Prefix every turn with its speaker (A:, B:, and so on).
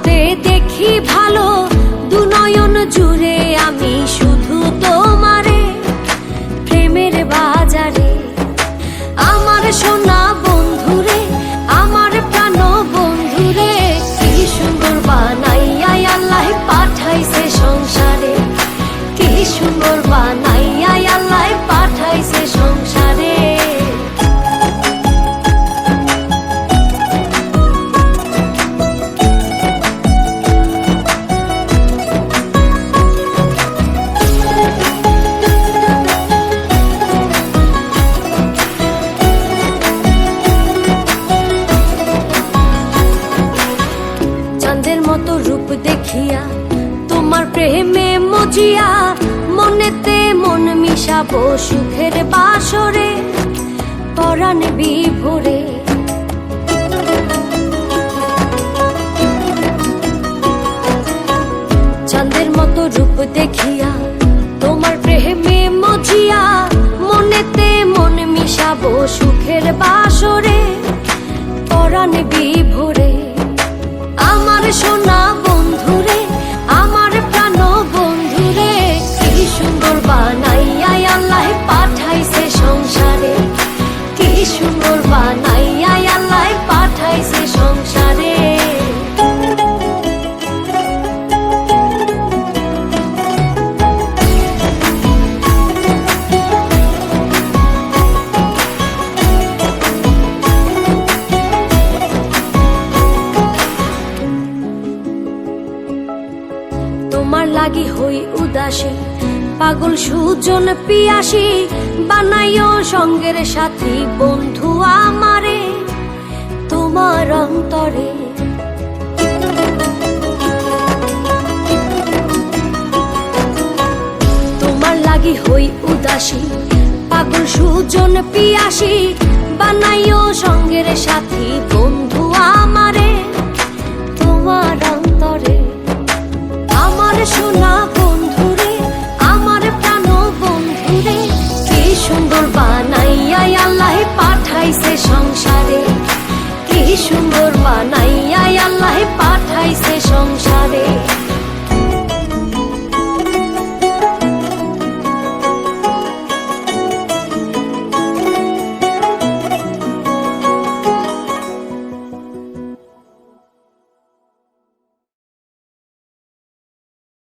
A: আলোতে দেখি ভালো, দুনয়ন জুড়ে আমি শুধু তোমারে। প্রেমের বাজারে আমার সোনা বন্ধুরে, আমার প্রাণ বন্ধুরে, কি সুন্দর বানাইয়া আল্লাহ পাঠাইছে সংসারে, কি সুন্দর বানাইয়া আল্লাহ পাঠাইছে সংসারে। চাঁদের মতো রূপ দেখিয়া তোমার প্রেমে মজিয়া, মনেতে মন মিশাবো সুখের বাসরে, পরাণ বিভোরে। চাঁদের মতো রূপ দেখিয়া তোমার প্রেমে মজিয়া, মনেতে মন মিশাবো সুখের বাসরে, পরাণ বিভোরে। আমার সোনা বন্ধুরে, আমার প্রাণ বন্ধুরে, কি সুন্দর বানাইয়া আল্লাহ পাঠাইছে সংসারে, কি সুন্দর বানাইয়া আল্লাহ পাঠাইছে সংসারে। তোমার লাগি হই উদাসী, পাগল সুজন পিয়াসী, বানাইও সঙ্গের সাথী বন্ধু আমারে তোমার অন্তরে। তোমার লাগি হই উদাসী, পাগল সুজন পিয়াসী, বানাইও সঙ্গের সাথী বন্ধু আমারে তোমার অন্তরে। আমার সোনা বন্ধুরে, আমার প্রাণ বন্ধুরে, কি সুন্দর বানাইয়া আল্লাহ পাঠাইছে সংসারে, কি সুন্দর বানাইয়া আল্লাহ পাঠাইছে সংসারে।